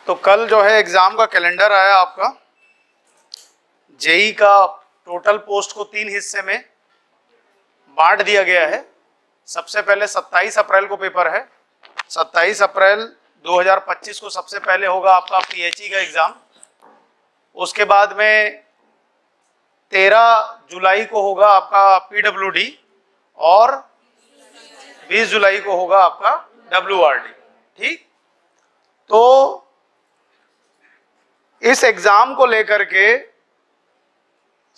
तो कल जो है एग्जाम का कैलेंडर आया आपका। जेई का टोटल पोस्ट को 3 हिस्से में बांट दिया गया है। सबसे पहले 27 अप्रैल को पेपर है। 27 अप्रैल 2025 को सबसे पहले होगा आपका पीएचई का एग्जाम। उसके बाद में 13 जुलाई को होगा आपका पीडब्ल्यूडी और 20 जुलाई को होगा आपका डब्ल्यूआरडी। ठीक, तो इस एग्जाम को लेकर के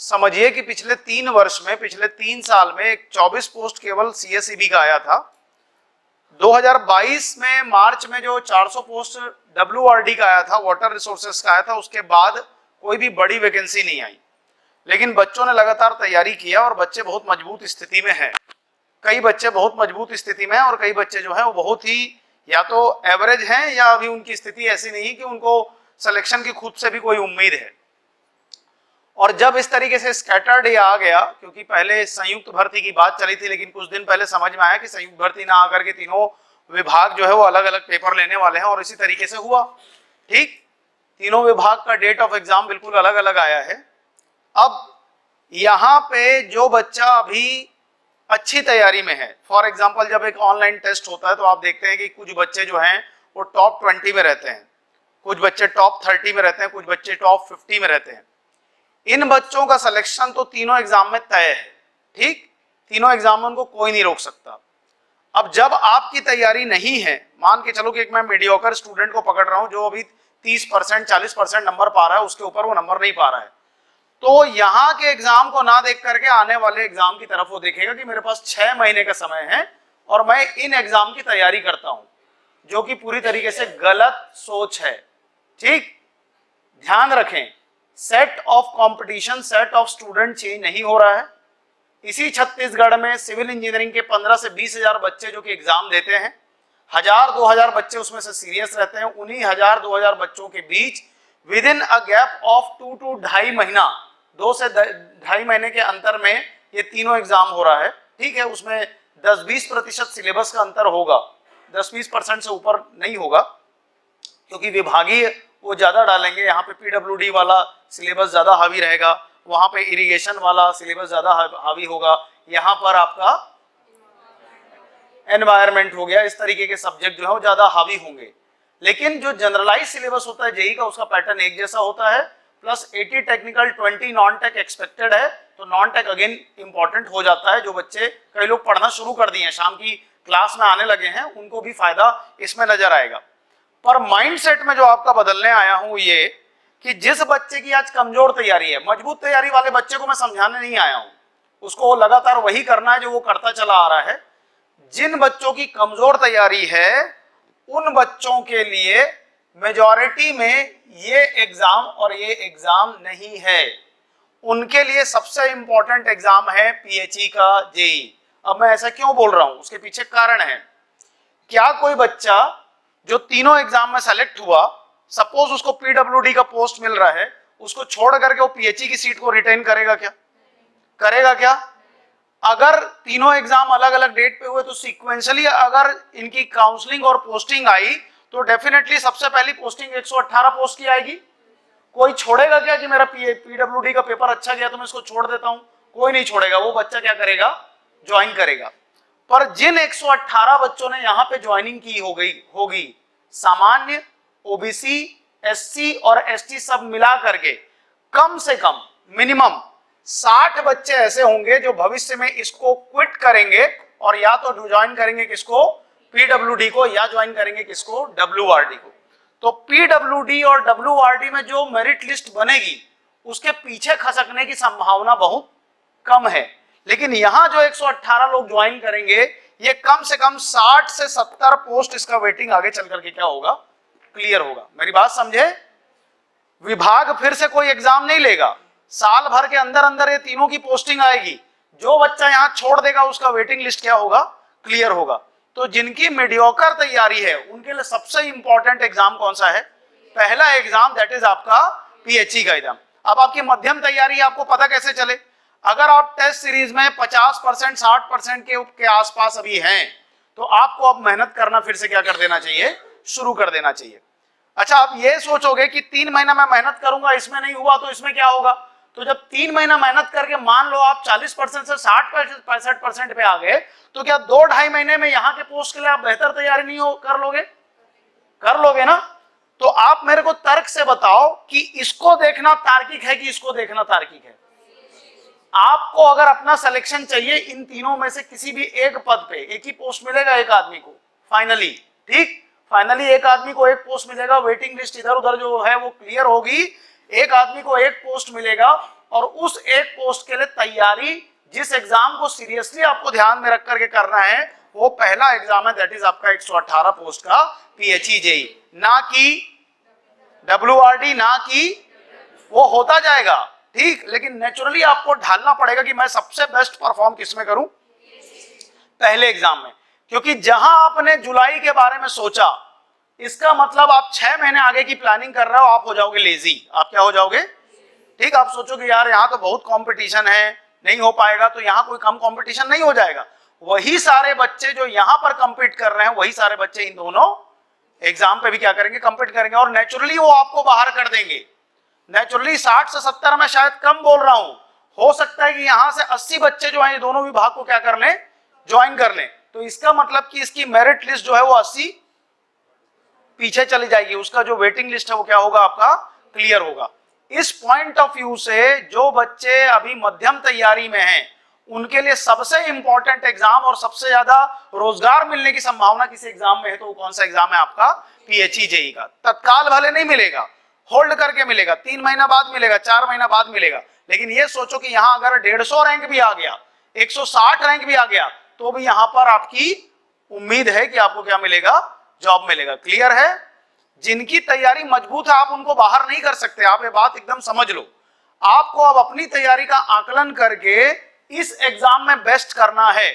समझिए कि पिछले 3 वर्ष में, पिछले 3 साल में एक 24 पोस्ट केवल सीएसईबी का आया था। 2022 में मार्च में जो 400 पोस्ट डब्ल्यूआरडी का आया था, वाटर रिसोर्सेस का आया था, उसके बाद कोई भी बड़ी वैकेंसी नहीं आई। लेकिन बच्चों ने लगातार तैयारी किया और बच्चे बहुत मजबूत स्थिति में हैं। कई बच्चे बहुत मजबूत स्थिति में हैं और कई बच्चे जो है वो बहुत ही या तो एवरेज हैं या अभी उनकी स्थिति ऐसी नहीं कि उनको सिलेक्शन की खुद से भी कोई उम्मीद है। और जब इस तरीके से स्कैटर्ड ये आ गया, क्योंकि पहले संयुक्त भर्ती की बात चली थी, लेकिन कुछ दिन पहले समझ में आया कि संयुक्त भर्ती ना आकर के तीनों विभाग जो है वो अलग अलग पेपर लेने वाले हैं और इसी तरीके से हुआ। ठीक, तीनों विभाग का डेट ऑफ एग्जाम बिल्कुल अलग अलग आया है। अब यहाँ पे जो बच्चा अभी अच्छी तैयारी में है, फॉर एग्जाम्पल जब एक ऑनलाइन टेस्ट होता है तो आप देखते हैं कि कुछ बच्चे जो हैं वो टॉप 20 में रहते हैं, कुछ बच्चे टॉप 30 में रहते हैं, कुछ बच्चे टॉप 50 में रहते हैं। इन बच्चों का सिलेक्शन तो तीनों एग्जाम में तय है। ठीक, तीनों एग्जाम में उनको कोई नहीं रोक सकता। अब जब आपकी तैयारी नहीं है, मान के चलो कि एक मैं मीडियोकर स्टूडेंट को पकड़ रहा हूं जो अभी 30% 40% नंबर पा रहा है, उसके ऊपर वो नंबर नहीं पा रहा है, तो यहाँ के एग्जाम को ना देख करके आने वाले एग्जाम की तरफ वो देखेगा कि मेरे पास 6 महीने का समय है और मैं इन एग्जाम की तैयारी करता हूं, जो कि पूरी तरीके से गलत सोच है। ठीक, ध्यान रखें, set of competition, set of student change नहीं हो रहा है। इसी छत्तीसगढ़ में सिविल इंजीनियरिंग के 15 से 20 हजार बच्चे जो कि एग्जाम देते हैं, 1000-2000 बच्चे उसमें से सीरियस रहते हैं। उन्हीं 1000-2000 बच्चों के बीच with in a gap of 2 to 2.5 महीना, 2 से 2.5 महीने के अंतर में ये तीनों एग्जाम हो रहा है। ठीक है, उसमें 10-20% सिलेबस का अंतर होगा, 10-20% से ऊपर नहीं होगा, क्योंकि विभागीय वो ज्यादा डालेंगे। यहाँ पे पीडब्ल्यूडी वाला सिलेबस ज्यादा हावी रहेगा, वहां पे इरिगेशन वाला सिलेबस ज्यादा हावी होगा, यहाँ पर आपका एनवायरमेंट हो गया, इस तरीके के सब्जेक्ट जो है वो ज्यादा हावी होंगे। लेकिन जो जनरलाइज सिलेबस होता है जेई का, उसका पैटर्न एक जैसा होता है, plus 80 technical 20 non tech expected है। तो नॉन टेक अगेन इंपॉर्टेंट हो जाता है। जो बच्चे, कई लोग पढ़ना शुरू कर दिए हैं, शाम की क्लास में आने लगे हैं, उनको भी फायदा इसमें नजर आएगा। पर माइंडसेट में जो आपका बदलने आया हूं ये कि जिस बच्चे की आज कमजोर तैयारी है, मजबूत तैयारी वाले बच्चे को मैं समझाने नहीं आया हूं, उसको लगातार वही करना है जो वो करता चला आ रहा है। जिन बच्चों की कमजोर तैयारी है उन बच्चों के लिए मेजॉरिटी में ये एग्जाम और ये एग्जाम नहीं है। उनके लिए सबसे इंपॉर्टेंट एग्जाम है पीएचई का जेई। अब मैं ऐसा क्यों बोल रहा हूं, उसके पीछे कारण है। क्या कोई बच्चा जो तीनों एग्जाम में सेलेक्ट हुआ, सपोज उसको पीडब्ल्यूडी का पोस्ट मिल रहा है, उसको छोड़ करके वो पीएचई की सीट को रिटेन करेगा क्या? करेगा क्या? अगर तीनों एग्जाम अलग अलग डेट पे हुए तो सीक्वेंशियली अगर इनकी काउंसलिंग और पोस्टिंग आई तो डेफिनेटली सबसे पहली पोस्टिंग 118 पोस्ट की आएगी। कोई छोड़ेगा क्या कि मेरा पीडब्ल्यूडी का पेपर अच्छा गया तो मैं इसको छोड़ देता हूं? कोई नहीं छोड़ेगा। वो बच्चा क्या करेगा? ज्वाइन करेगा। पर जिन 118 बच्चों ने यहाँ पे ज्वाइनिंग की होगी, सामान्य, ओबीसी, एससी और एसटी सब मिला करके कम से कम मिनिमम 60 बच्चे ऐसे होंगे जो भविष्य में इसको क्विट करेंगे और या तो ज्वाइन करेंगे किसको? पीडब्ल्यूडी को, या ज्वाइन करेंगे किसको? डब्ल्यूआरडी को। तो पीडब्ल्यूडी और डब्ल्यूआरडी में जो मेरिट लिस्ट बनेगी उसके पीछे खसकने की संभावना बहुत कम है। लेकिन यहां जो 118 लोग ज्वाइन करेंगे, ये कम से कम 60 से 70 पोस्ट इसका वेटिंग आगे चल करके क्या होगा? क्लियर होगा। मेरी बात समझे? विभाग फिर से कोई एग्जाम नहीं लेगा, साल भर के अंदर अंदर ये तीनों की पोस्टिंग आएगी। जो बच्चा यहां छोड़ देगा उसका वेटिंग लिस्ट क्या होगा? क्लियर होगा। तो जिनकी मीडियोकर तैयारी है उनके लिए सबसे इंपॉर्टेंट एग्जाम कौन सा है? पहला एग्जाम, दैट इज आपका पीएचई का एग्जाम। अब आपकी मध्यम तैयारी आपको पता कैसे चले? अगर आप टेस्ट सीरीज में 50% 60% के आसपास अभी हैं तो आपको अब मेहनत करना फिर से क्या कर देना चाहिए? शुरू कर देना चाहिए। अच्छा, आप ये सोचोगे कि 3 महीना मैं मेहनत करूंगा, इसमें नहीं हुआ तो इसमें क्या होगा। तो जब 3 महीना मेहनत करके मान लो आप 40% से 60-65% पे आ गए, तो क्या 2-2.5 महीने में यहाँ के पोस्ट के लिए आप बेहतर तैयारी नहीं कर लोगे? कर लोगे ना। तो आप मेरे को तर्क से बताओ कि इसको देखना तार्किक है कि इसको देखना तार्किक है? आपको अगर अपना सिलेक्शन चाहिए, इन तीनों में से किसी भी एक पद पे एक ही पोस्ट मिलेगा एक आदमी को फाइनली, ठीक, फाइनली एक आदमी को एक पोस्ट मिलेगा। वेटिंग लिस्ट इधर उधर जो है वो क्लियर होगी, एक आदमी को एक पोस्ट मिलेगा, और उस एक पोस्ट के लिए तैयारी, जिस एग्जाम को सीरियसली आपको ध्यान में रख करके करना है, वो पहला एग्जाम है, दैट इज आपका 118 पोस्ट का PHE JEE, ना कि WRD, ना कि वो होता जाएगा, ठीक, लेकिन नेचुरली आपको ढालना पड़ेगा कि मैं सबसे बेस्ट परफॉर्म किसमें करूं, पहले एग्जाम में। क्योंकि जहां आपने जुलाई के बारे में सोचा, इसका मतलब आप 6 महीने आगे की प्लानिंग कर रहे हो, आप हो जाओगे लेजी। आप क्या हो जाओगे? ठीक, आप सोचोगे यार यहाँ तो बहुत कंपटीशन है, नहीं हो पाएगा, तो यहाँ कोई कम कंपटीशन नहीं हो जाएगा। वही सारे बच्चे जो यहाँ पर कंपीट कर रहे हैं, वही सारे बच्चे इन दोनों एग्जाम पे भी क्या करेंगे, कंपीट करेंगे, और नेचुरली वो आपको बाहर कर देंगे। नेचुरली 60 से 70 में शायद कम बोल रहा हूं, हो सकता है कि यहां से 80 बच्चे जो हैं ये दोनों विभाग को क्या कर लें, ज्वाइन कर लें। तो इसका मतलब कि इसकी मेरिट लिस्ट जो है वो 80 पीछे चली जाएगी, उसका जो वेटिंग लिस्ट है वो क्या होगा, आपका क्लियर होगा। इस पॉइंट ऑफ व्यू से जो बच्चे अभी मध्यम तैयारी में हैं, उनके लिए सबसे इंपॉर्टेंट एग्जाम और सबसे ज्यादा रोजगार मिलने की संभावना किसी एग्जाम में है, तो वो कौन सा एग्जाम है, आपका PHE JEE का। तत्काल भले नहीं मिलेगा, होल्ड करके मिलेगा, 3 महीना बाद मिलेगा, 4 महीना बाद मिलेगा, लेकिन ये सोचो कि यहां अगर 150 रैंक भी आ गया, 160 रैंक भी आ गया, तो भी यहां पर आपकी उम्मीद है कि आपको क्या मिलेगा, जॉब मिलेगा। क्लियर है? जिनकी तैयारी मजबूत है आप उनको बाहर नहीं कर सकते, आप ये बात एकदम समझ लो। आपको अब अपनी तैयारी का आकलन करके इस एग्जाम में बेस्ट करना है,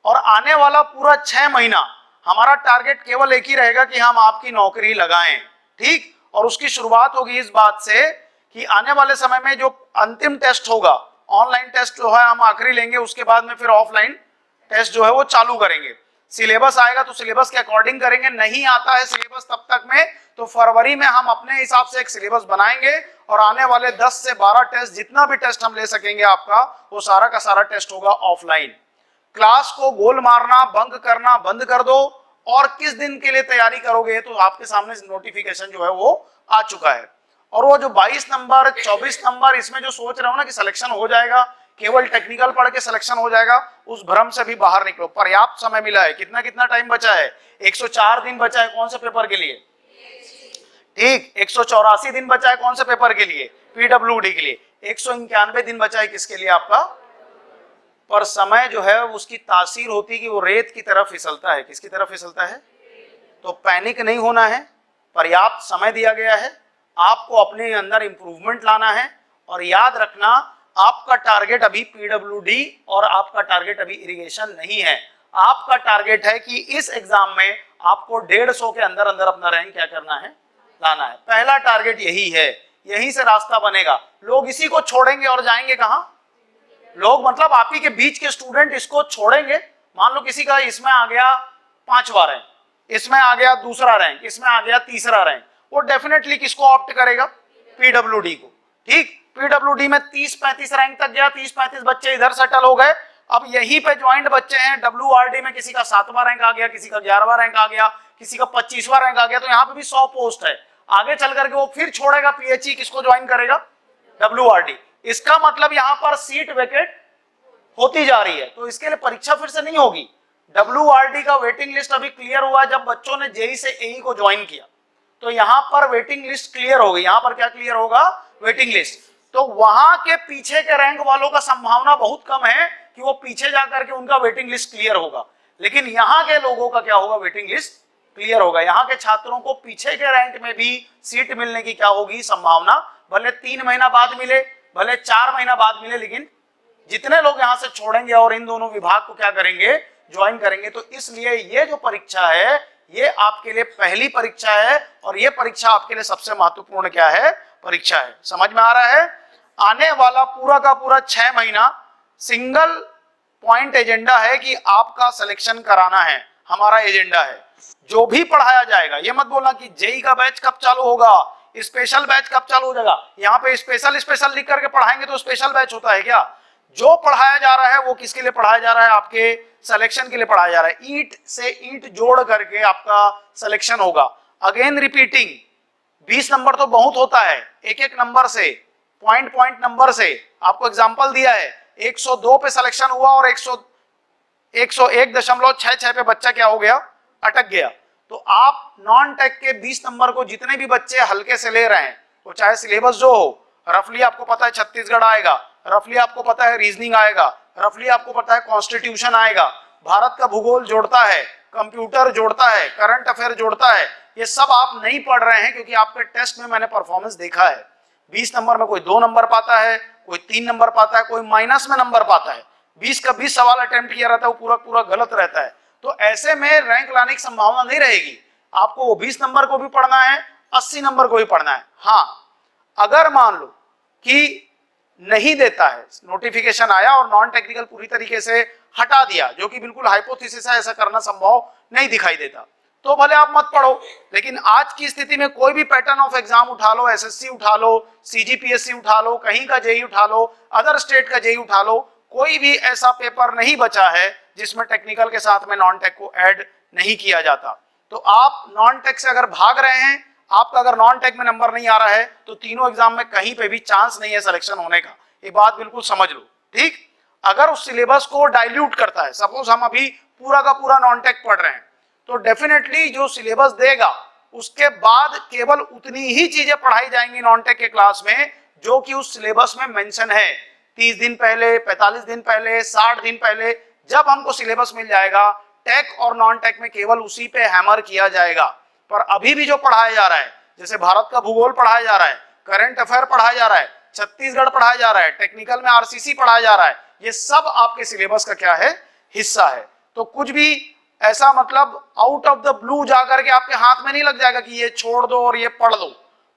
और आने वाला पूरा 6 महीना हमारा टारगेट केवल एक ही रहेगा कि हम आपकी नौकरी लगाएं, ठीक। और उसकी शुरुआत होगी इस बात से कि आने वाले समय में जो अंतिम टेस्ट होगा, ऑनलाइन टेस्ट जो है हम आखिरी लेंगे, उसके बाद में फिर ऑफलाइन टेस्ट जो है वो चालू करेंगे। सिलेबस आएगा तो सिलेबस के अकॉर्डिंग करेंगे, नहीं आता है सिलेबस तब तक में, तो फरवरी में हम अपने हिसाब से एक सिलेबस बनाएंगे, और आने वाले 10 से 12 टेस्ट, जितना भी टेस्ट हम ले सकेंगे आपका, वो सारा का सारा टेस्ट होगा ऑफलाइन। क्लास को गोल मारना, बंक करना बंद कर दो, और किस दिन के लिए तैयारी करोगे तो आपके सामने नोटिफिकेशन जो है वो आ चुका है। और वो जो 22 नंबर 24 नंबर इसमें जो सोच रहे हो ना कि सिलेक्शन हो जाएगा, केवल टेक्निकल पढ़ के सिलेक्शन हो जाएगा, उस भ्रम से भी बाहर निकलो। पर्याप्त समय मिला है, कितना कितना टाइम बचा है, 104 दिन बचा है कौन से पेपर के लिए, ठीक, 184 दिन बचा है कौन से पेपर के लिए, PWD के लिए, 191 दिन बचा है किसके लिए, आपका। पर समय जो है उसकी तासीर होती है कि वो रेत की तरफ फिसलता है, किसकी तरफ फिसलता है। तो पैनिक नहीं होना है, पर्याप्त समय दिया गया है, आपको अपने अंदर इंप्रूवमेंट लाना है, और याद रखना आपका टारगेट अभी PWD और आपका टारगेट अभी इरिगेशन नहीं है। आपका टारगेट है कि इस एग्जाम में आपको 150 के अंदर अंदर अपना रैंक क्या करना है, लाना है। पहला टारगेट यही है, यहीं से रास्ता बनेगा। लोग इसी को छोड़ेंगे और जाएंगे कहां, लोग मतलब आप ही के बीच के स्टूडेंट इसको छोड़ेंगे। मान लो किसी का इसमें आ गया 5वां रैंक, इसमें आ गया 2रा रैंक, इसमें आ गया 3रा रैंक, वो डेफिनेटली किसको ऑप्ट करेगा, PWD को, ठीक। PWD में 30-35 रैंक तक गया, 30-35 बच्चे इधर सेटल हो गए। अब यहीं पे ज्वाइंट बच्चे हैं, WRD में किसी का 7वां रैंक आ गया, किसी का 11वां रैंक आ गया, किसी का 25वां रैंक आ गया, तो यहाँ पे भी 100 पोस्ट है। आगे चल करके वो फिर छोड़ेगा PHE, किसको ज्वाइन करेगा, WRD। इसका मतलब यहाँ पर सीट वेकेट होती जा रही है, तो इसके लिए परीक्षा फिर से नहीं होगी। WRD का वेटिंग लिस्ट अभी क्लियर हुआ जब बच्चों ने JEE से AE को ज्वाइन किया, तो यहाँ पर वेटिंग लिस्ट क्लियर हो गई। यहाँ पर क्या क्लियर होगा, वेटिंग लिस्ट। तो वहां के पीछे के रैंक वालों का संभावना बहुत कम है कि वो पीछे जाकर के उनका वेटिंग लिस्ट क्लियर होगा, लेकिन यहाँ के लोगों का क्या होगा, वेटिंग लिस्ट क्लियर होगा। यहाँ के छात्रों को पीछे के रैंक में भी सीट मिलने की क्या होगी, संभावना। भले 3 महीना बाद मिले, भले 4 महीना बाद मिले, लेकिन जितने लोग यहाँ से छोड़ेंगे और इन दोनों विभाग को क्या करेंगे, ज्वाइन करेंगे। तो इसलिए ये जो परीक्षा है ये आपके लिए पहली परीक्षा है, और ये परीक्षा आपके लिए सबसे महत्वपूर्ण क्या है, परीक्षा है। समझ में आ रहा है? आने वाला पूरा का पूरा 6 महीना सिंगल पॉइंट एजेंडा है कि आपका सिलेक्शन कराना है। हमारा एजेंडा है। जो भी पढ़ाया जाएगा, ये मत बोलना कि जेई का बैच कब चालू होगा, स्पेशल बैच कब चालू हो जाएगा। यहाँ पे स्पेशल स्पेशल लिख करके पढ़ाएंगे तो स्पेशल बैच होता है क्या? जो पढ़ाया जा रहा है वो किसके लिए पढ़ाया जा रहा है? आपके सिलेक्शन के लिए पढ़ाया जा रहा है। ईंट से ईंट जोड़ करके आपका सिलेक्शन होगा। अगेन रिपीटिंग, 20 नंबर तो बहुत होता है, एक एक नंबर से, पॉइंट पॉइंट नंबर से। आपको एग्जांपल दिया है, 102 पे सिलेक्शन हुआ और 101.66 पे बच्चा क्या हो गया? अटक गया। तो आप नॉन टेक के 20 नंबर को जितने भी बच्चे हल्के से ले रहे हैं, वो चाहे सिलेबस जो हो, रफली आपको पता है छत्तीसगढ़ आएगा, रफली आपको पता है रीजनिंग आएगा, रफली आपको पता है कॉन्स्टिट्यूशन आएगा, भारत का भूगोल जोड़ता है, कंप्यूटर जोड़ता है, करंट अफेयर जोड़ता है। ये सब आप नहीं पढ़ रहे हैं क्योंकि आपके टेस्ट में मैंने परफॉर्मेंस देखा है। 20 नंबर में कोई 2 नंबर पाता है, कोई 3 नंबर पाता है, कोई माइनस में नंबर पाता है। 20 का 20 सवाल अटेम्प्ट किया रहता है, वो पूरा पूरा गलत रहता है। तो ऐसे में रैंक लाने की संभावना नहीं रहेगी। आपको वो 20 नंबर को भी पढ़ना है, 80 नंबर को भी पढ़ना है। हाँ, अगर मान लो कि नहीं देता है, नोटिफिकेशन आया और नॉन टेक्निकल पूरी तरीके से हटा दिया, जो कि बिल्कुल हाइपोथेसिस है, ऐसा करना संभव नहीं दिखाई देता, तो भले आप मत पढ़ो। लेकिन आज की स्थिति में कोई भी पैटर्न ऑफ एग्जाम उठा लो, एसएससी उठा लो, सीजीपीएससी उठा लो, कहीं का जेई उठा लो, अदर स्टेट का जेई उठा लो, कोई भी ऐसा पेपर नहीं बचा है जिसमें टेक्निकल के साथ में नॉन टेक को ऐड नहीं किया जाता। तो आप नॉन टेक से अगर भाग रहे हैं, आपका अगर नॉन टेक में नंबर नहीं आ रहा है, तो तीनों एग्जाम में कहीं पे भी चांस नहीं है सिलेक्शन होने का। ये बात बिल्कुल समझ लो, ठीक। अगर उस सिलेबस को डाइल्यूट करता है, सपोज हम अभी पूरा का पूरा नॉन टेक पढ़ रहे हैं, तो डेफिनेटली जो सिलेबस देगा उसके बाद केवल उतनी ही चीजें पढ़ाई जाएंगी नॉन टेक के क्लास में जो कि उस सिलेबस में मेंशन है। 30 दिन पहले, 45 दिन पहले, 60 दिन पहले, जब हमको सिलेबस मिल जाएगा, टेक और नॉन टेक में केवल उसी पे हैमर किया जाएगा। पर अभी भी जो पढ़ाया जा रहा है, जैसे भारत का भूगोल पढ़ाया जा रहा है, करंट अफेयर पढ़ाया जा रहा है, छत्तीसगढ़ पढ़ाया जा रहा है, टेक्निकल में आरसीसी पढ़ाया जा रहा है, ये सब आपके सिलेबस का क्या है? हिस्सा है। तो कुछ भी ऐसा मतलब आउट ऑफ द ब्लू जाकर के आपके हाथ में नहीं लग जाएगा कि ये छोड़ दो और ये पढ़ लो।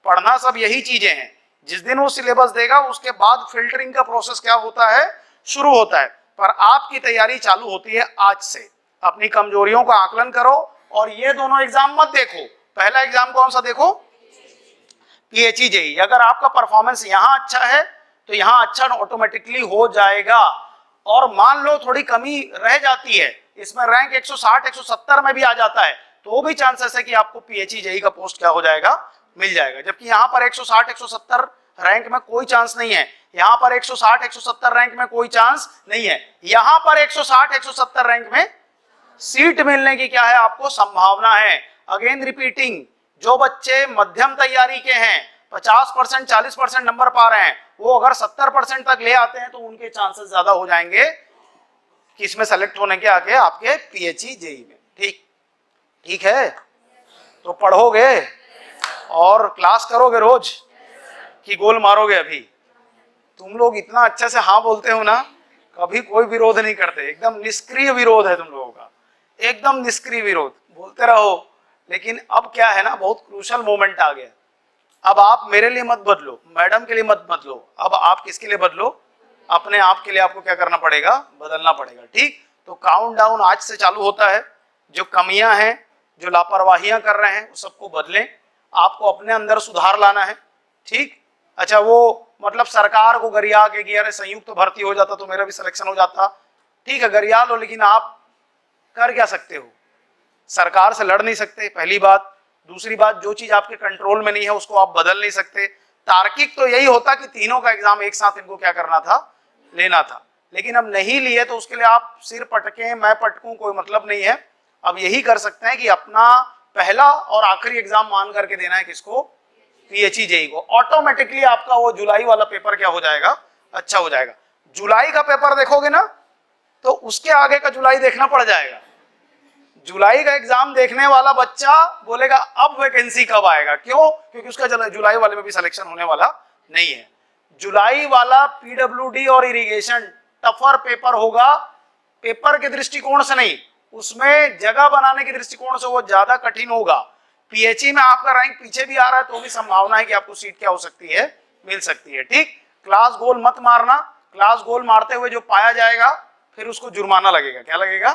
पढ़ना सब यही चीजें हैं। जिस दिन वो सिलेबस देगा उसके बाद फिल्टरिंग का प्रोसेस क्या होता है? शुरू होता है। पर आपकी तैयारी चालू होती है आज से। अपनी कमजोरियों का आकलन करो और ये दोनों एग्जाम मत देखो। पहला एग्जाम कौन सा देखो? PHE JE. अगर आपका परफॉर्मेंस यहाँ अच्छा है तो यहाँ अच्छा ऑटोमेटिकली हो जाएगा। और मान लो थोड़ी कमी रह जाती है, इसमें रैंक 160 170 में भी आ जाता है, तो भी चांसेस है कि आपको पीएचई जेई का पोस्ट क्या हो जाएगा? मिल जाएगा। जबकि यहाँ पर 160 170 रैंक में कोई चांस नहीं है, यहाँ पर 160 170 रैंक में कोई चांस नहीं है, यहाँ पर 160 170 रैंक में सीट मिलने की क्या है? आपको संभावना है। अगेन रिपीटिंग, जो बच्चे मध्यम तैयारी के हैं, 50% 40% नंबर पा रहे हैं, वो अगर 70% तक ले आते हैं तो उनके चांसेस ज्यादा हो जाएंगे कि इसमें सेलेक्ट होने के आगे आपके पीएचई जेई में। ठीक ठीक है, तो पढ़ोगे और क्लास करोगे रोज कि गोल मारोगे? अभी तुम लोग इतना अच्छे से हाँ बोलते हो ना, कभी कोई विरोध नहीं करते, एकदम निष्क्रिय विरोध है तुम लोगों का, एकदम निष्क्रिय विरोध, बोलते रहो। लेकिन अब क्या है ना, बहुत क्रूशल मोमेंट आ गया। अब आप मेरे लिए मत बदलो, मैडम के लिए मत बदलो, अब आप किसके लिए बदलो? अपने आप के लिए आपको क्या करना पड़ेगा? बदलना पड़ेगा। ठीक, तो काउंट डाउन आज से चालू होता है। जो कमियां हैं, जो लापरवाहियां कर रहे हैं, सबको बदलें। आपको अपने अंदर सुधार लाना है। ठीक, अच्छा वो मतलब सरकार को गरिया के कि अरे संयुक्त भर्ती हो जाता तो मेरा भी सिलेक्शन हो जाता, ठीक है गरिया लो, लेकिन आप कर क्या सकते हो? सरकार से लड़ नहीं सकते, पहली बात। दूसरी बात, जो चीज आपके कंट्रोल में नहीं है उसको आप बदल नहीं सकते। तार्किक तो यही होता कि तीनों का एग्जाम एक साथ इनको क्या करना था? लेना था। लेकिन अब नहीं लिए तो उसके लिए आप सिर पटके मैं पटकूं, कोई मतलब नहीं है। अब यही कर सकते हैं कि अपना पहला और आखिरी एग्जाम मान करके देना है किसको? पीएचई जेई को। ऑटोमेटिकली आपका वो जुलाई वाला पेपर क्या हो जाएगा? अच्छा हो जाएगा। जुलाई का पेपर देखोगे ना तो उसके आगे का जुलाई देखना पड़ जाएगा। जुलाई का एग्जाम देखने वाला बच्चा बोलेगा अब वैकेंसी कब आएगा? क्यों? क्योंकि उसका जुलाई वाले में भी सिलेक्शन होने वाला नहीं है। जुलाई वाला पीडब्ल्यूडी और इरिगेशन टफर पेपर होगा, पेपर के दृष्टिकोण से नहीं, उसमें जगह बनाने के दृष्टिकोण से वो ज्यादा कठिन होगा। पीएचई में आपका रैंक पीछे भी आ रहा है तो भी संभावना है कि आपको सीट क्या हो सकती है? मिल सकती है। ठीक, क्लास गोल मत मारना। क्लास गोल मारते हुए जो पाया जाएगा फिर उसको जुर्माना लगेगा। क्या लगेगा?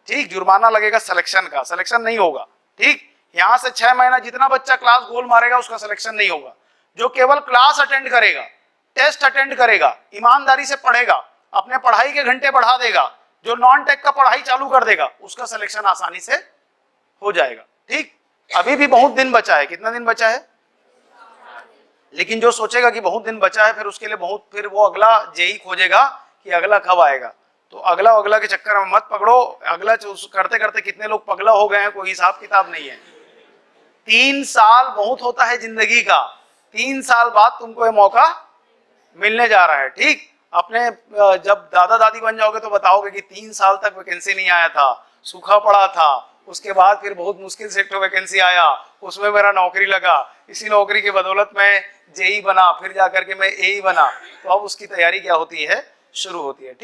ठीक, जुर्माना लगेगा सिलेक्शन का, सिलेक्शन नहीं होगा। ठीक, यहां से 6 महीना जितना बच्चा क्लास गोल मारेगा उसका सिलेक्शन नहीं होगा। जो केवल क्लास अटेंड करेगा, टेस्ट अटेंड करेगा, ईमानदारी से पढ़ेगा, अपने पढ़ाई के घंटे बढ़ा देगा, जो नॉन टेक का पढ़ाई चालू कर देगा, उसका सिलेक्शन आसानी से हो जाएगा। ठीक, अभी भी बहुत दिन बचा है। कितना दिन बचा है? लेकिन जो सोचेगा कि बहुत दिन बचा है, फिर उसके लिए फिर वो अगला जेई खोजेगा कि अगला कब आएगा। तो अगला के चक्कर में मत पकड़ो। अगला करते करते कितने लोग पगला हो गए हैं, कोई हिसाब किताब नहीं है। 3 साल बहुत होता है जिंदगी का। 3 साल बाद तुमको ये मौका मिलने जा रहा है। ठीक, अपने जब दादा दादी बन जाओगे तो बताओगे कि 3 साल तक वैकेंसी नहीं आया था, सूखा पड़ा था, उसके बाद फिर बहुत मुश्किल से एक वैकेंसी आया, उसमें मेरा नौकरी लगा, इसी नौकरी की बदौलत मैं जेई बना, फिर जाकर के मैं एई बना। तो अब उसकी तैयारी क्या होती है? शुरू होती है।